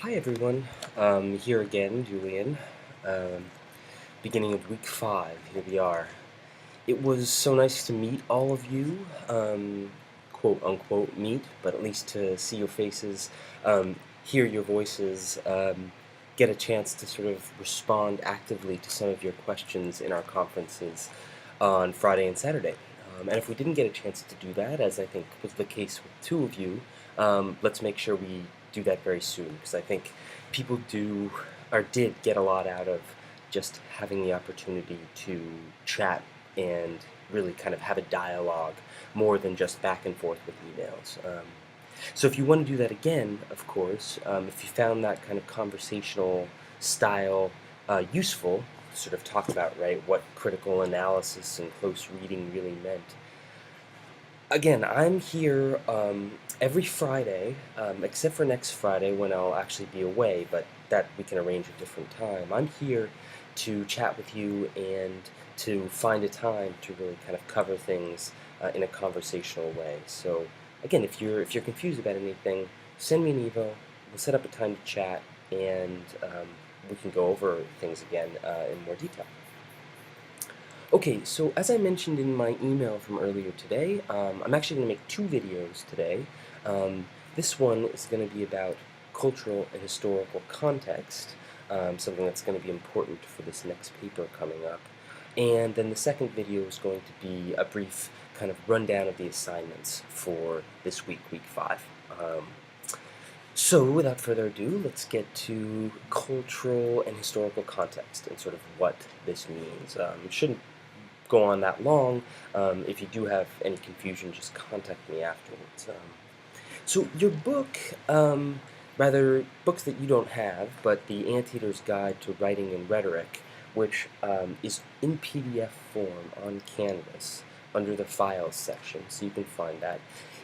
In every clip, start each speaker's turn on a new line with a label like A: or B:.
A: Hi everyone, here again, Julian. Um, Beginning of week 5, here we are. It was so nice to meet all of you, quote unquote meet, but at least to see your faces, hear your voices, get a chance to sort of respond actively to some of your questions in our conferences on Friday and Saturday. And if we didn't get a chance to do that, as I think was the case with two of you, let's make sure we do that very soon, because I think people do or did get a lot out of just having the opportunity to chat and really kind of have a dialogue more than just back and forth with emails. So if you want to do that again, of course, if you found that kind of conversational style useful, sort of talk about, right, what critical analysis and close reading really meant. Again, I'm here every Friday, except for next Friday when I'll actually be away, but that we can arrange a different time. I'm here to chat with you and to find a time to really kind of cover things in a conversational way. So again, if you're confused about anything, send me an email. We'll set up a time to chat, and we can go over things again in more detail. Okay, so as I mentioned in my email from earlier today, I'm actually going to make two videos today. This one is going to be about cultural and historical context, something that's going to be important for this next paper coming up. And then the second video is going to be a brief kind of rundown of the assignments for this week, week 5. So without further ado, let's get to cultural and historical context and sort of what this means. It shouldn't go on that long. If you do have any confusion, just contact me afterwards. So your book, rather books that you don't have, but the Anteater's Guide to Writing and Rhetoric, which is in PDF form on Canvas under the Files section, so you can find that.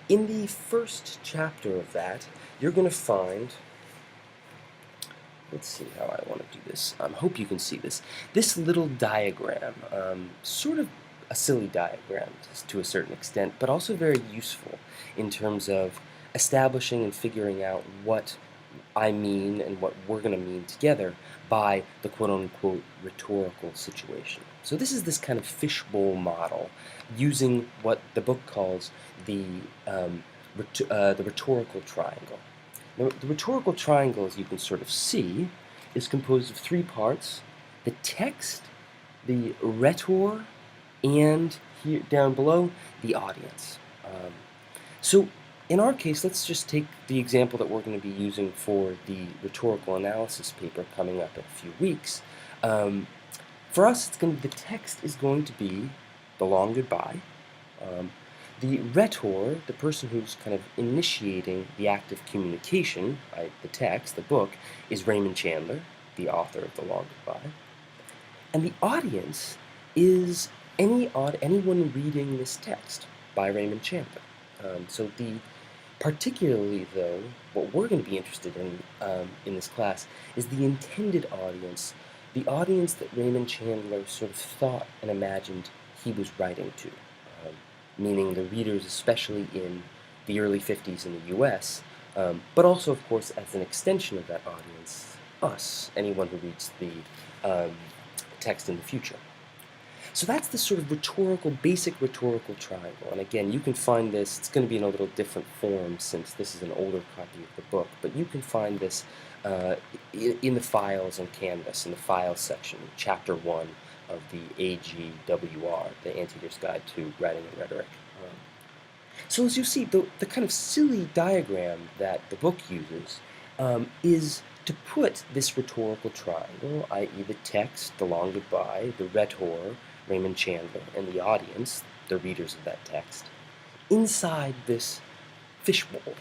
A: In the first chapter of that, you're going to find, let's see how I want to do this. Hope you can see this. This little diagram, sort of a silly diagram to a certain extent, but also very useful in terms of establishing and figuring out what I mean and what we're going to mean together by the quote-unquote rhetorical situation. So this is this kind of fishbowl model using what the book calls the rhetorical triangle. Now, the rhetorical triangle, as you can sort of see, is composed of three parts: the text, the rhetor, and here down below, the audience. So in our case, let's just take the example that we're going to be using for the rhetorical analysis paper coming up in a few weeks. For us, the text is going to be the long goodbye. The rhetor, the person who's kind of initiating the act of communication, the text, the book, is Raymond Chandler, the author of The Long Goodbye. And the audience is anyone reading this text by Raymond Chandler. Particularly though, what we're going to be interested in this class is the intended audience, the audience that Raymond Chandler sort of thought and imagined he was writing to, meaning the readers, especially in the early 50s in the U.S., but also, of course, as an extension of that audience, us, anyone who reads the text in the future. So that's the sort of basic rhetorical triangle. And again, you can find this, it's going to be in a little different form since this is an older copy of the book, but you can find this in the files on Canvas, in the files section, chapter 1 of the AGWR, the Anteater's Guide to Writing and Rhetoric. So as you see, the kind of silly diagram that the book uses is to put this rhetorical triangle, i.e. the text, the long goodbye, the rhetor, Raymond Chandler, and the audience, the readers of that text, inside this fishbowl.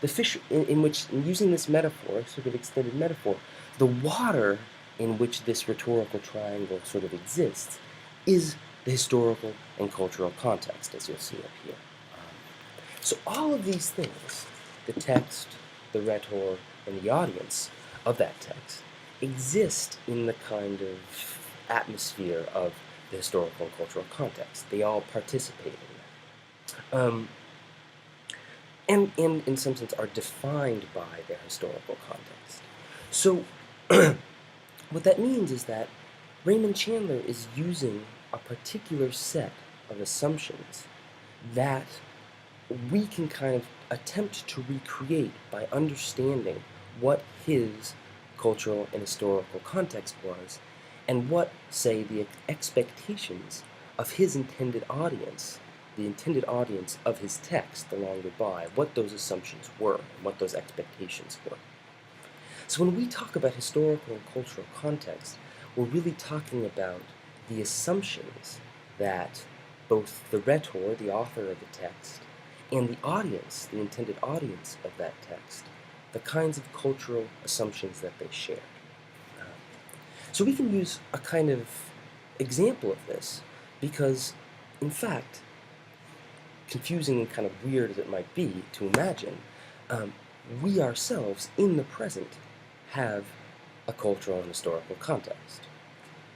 A: The fish in which, using this metaphor, sort of extended metaphor, the water in which this rhetorical triangle sort of exists is the historical and cultural context, as you'll see up here. So all of these things, the text, the rhetor, and the audience of that text, exist in the kind of atmosphere of the historical and cultural context. They all participate in that. and in some sense are defined by their historical context. So what that means is that Raymond Chandler is using a particular set of assumptions that we can kind of attempt to recreate by understanding what his cultural and historical context was and what, say, the expectations of his intended audience, the intended audience of his text, The Long Goodbye, what those assumptions were and what those expectations were. So when we talk about historical and cultural context, we're really talking about the assumptions that both the rhetor, the author of the text, and the audience, the intended audience of that text, the kinds of cultural assumptions that they shared. Um, so we can use a kind of example of this because, in fact, confusing and kind of weird as it might be to imagine, um, we ourselves in the present have a cultural and historical context.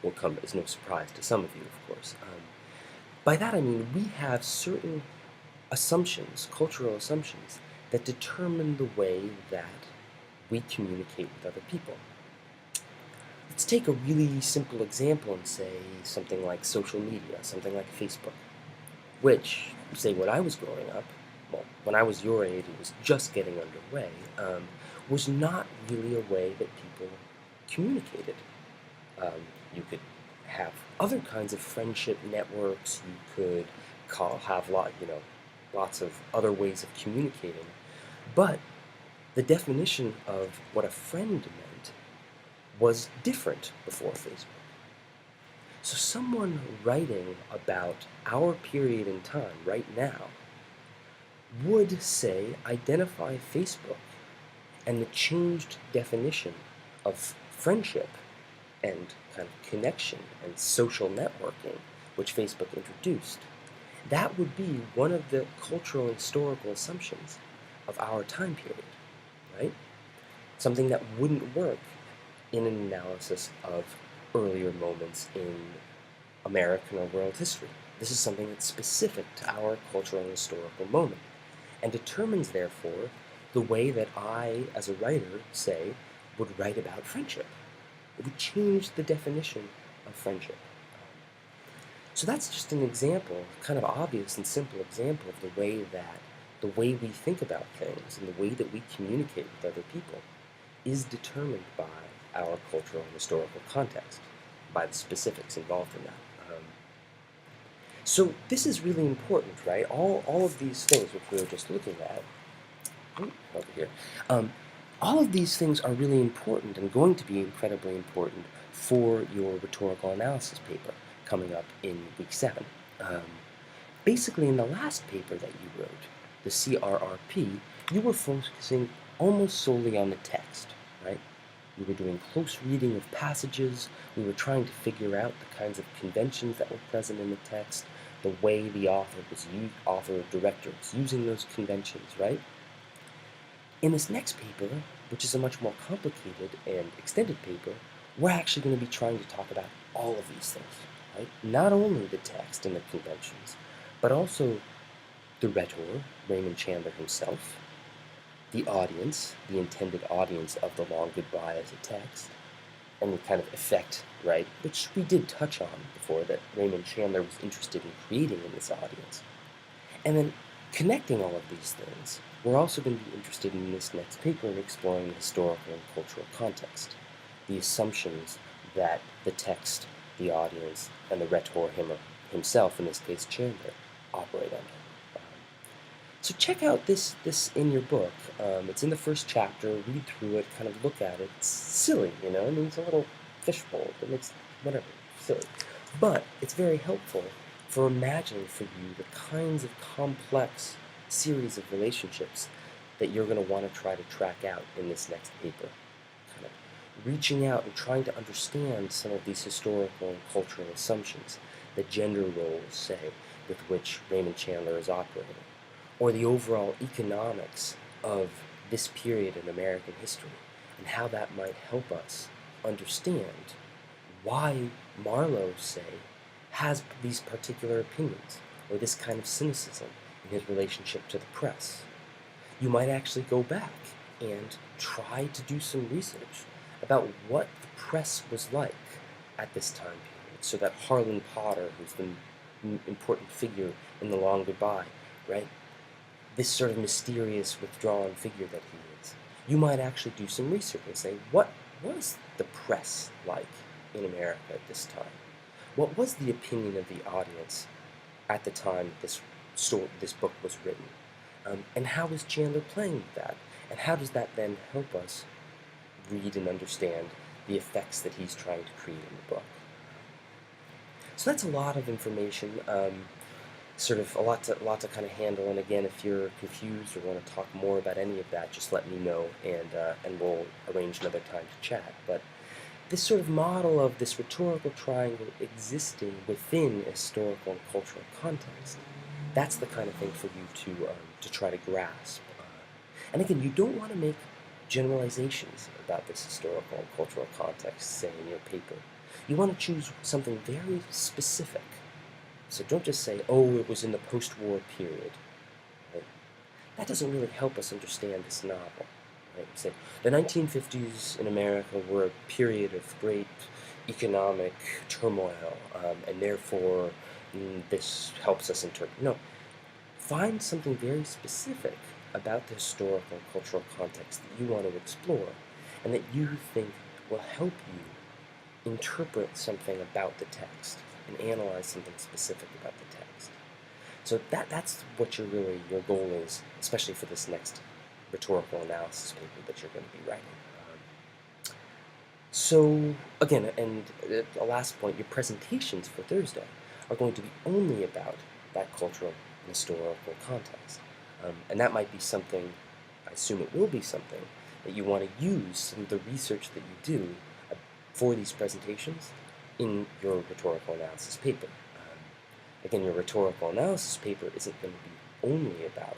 A: Will come as no surprise to some of you, of course. By that I mean we have certain assumptions, cultural assumptions, that determine the way that we communicate with other people. Let's take a really simple example and say something like social media, something like Facebook, which, say, when I was growing up, well, when I was your age, it was just getting underway, was not really a way that people communicated. You could have other kinds of friendship networks. You could have lots of other ways of communicating. But the definition of what a friend meant was different before Facebook. So someone writing about our period in time right now would, say, identify Facebook and the changed definition of friendship and kind of connection and social networking, which Facebook introduced. That would be one of the cultural and historical assumptions of our time period, right? Something that wouldn't work in an analysis of earlier moments in American or world history. This is something that's specific to our cultural and historical moment, and determines, therefore, the way that I, as a writer, say, would write about friendship. It would change the definition of friendship. So that's just an example, kind of obvious and simple example of the way we think about things and the way that we communicate with other people is determined by our cultural and historical context, by the specifics involved in that. So this is really important, right? All of these things which we were just looking at, over here, all of these things are really important and going to be incredibly important for your rhetorical analysis paper coming up in week 7. Basically, in the last paper that you wrote, the CRRP, you were focusing almost solely on the text, right? We were doing close reading of passages. We were trying to figure out the kinds of conventions that were present in the text, the way the author or director was using those conventions, right? In this next paper, which is a much more complicated and extended paper, we're actually going to be trying to talk about all of these things, right? Not only the text and the conventions, but also the rhetor, Raymond Chandler himself, the audience, the intended audience of The Long Goodbye as a text, and the kind of effect, right, which we did touch on before, that Raymond Chandler was interested in creating in this audience. And then connecting all of these things, we're also going to be interested in this next paper in exploring the historical and cultural context, the assumptions that the text, the audience, and the rhetor himself, in this case Chandler, operate under. So check out this in your book. It's in the first chapter. Read through it, kind of look at it. It's silly, I mean, it's a little fishbowl. It makes whatever silly, but it's very helpful for imagining for you the kinds of complex series of relationships that you're going to want to try to track out in this next paper. Kind of reaching out and trying to understand some of these historical and cultural assumptions, the gender roles, say, with which Raymond Chandler is operating, or the overall economics of this period in American history, and how that might help us understand why Marlowe, say, has these particular opinions, or this kind of cynicism in his relationship to the press. You might actually go back and try to do some research about what the press was like at this time period, so that Harlan Potter, who's the important figure in The Long Goodbye, right? This sort of mysterious, withdrawn figure that he is. You might actually do some research and say, what was the press like in America at this time? What was the opinion of the audience at the time this book was written? And how is Chandler playing with that? And how does that then help us read and understand the effects that he's trying to create in the book? So that's a lot of information, sort of a lot to kind of handle. And again, if you're confused or want to talk more about any of that, just let me know, and we'll arrange another time to chat. But this sort of model of this rhetorical triangle existing within a historical and cultural context, that's the kind of thing for you to try to grasp. And again, you don't want to make generalizations about this historical and cultural context, say, in your paper. You want to choose something very specific. So don't just say, oh, it was in the post-war period. Right? That doesn't really help us understand this novel. Right? Say, the 1950s in America were a period of great economic turmoil, and therefore this helps us interpret. No, find something very specific about the historical and cultural context that you want to explore, and that you think will help you interpret something about the text and analyze something specific about the text. So that's what your goal is, especially for this next rhetorical analysis paper that you're going to be writing. So again, and the last point, your presentations for Thursday are going to be only about that cultural and historical context. And that might be something, I assume it will be something, that you want to use some of the research that you do for these presentations in your rhetorical analysis paper. Again, your rhetorical analysis paper isn't going to be only about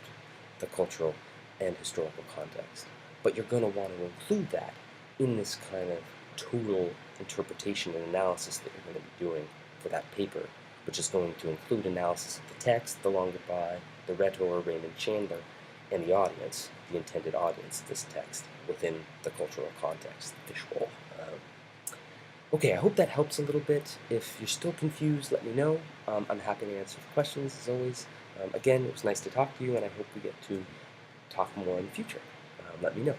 A: the cultural and historical context, but you're going to want to include that in this kind of total interpretation and analysis that you're going to be doing for that paper, which is going to include analysis of the text, the Long Goodbye, the rhetor, Raymond Chandler, and the audience, the intended audience of this text within the cultural context, the fishbowl. Okay, I hope that helps a little bit. If you're still confused, let me know. I'm happy to answer questions, as always. Again, it was nice to talk to you, and I hope we get to talk more in the future. Let me know.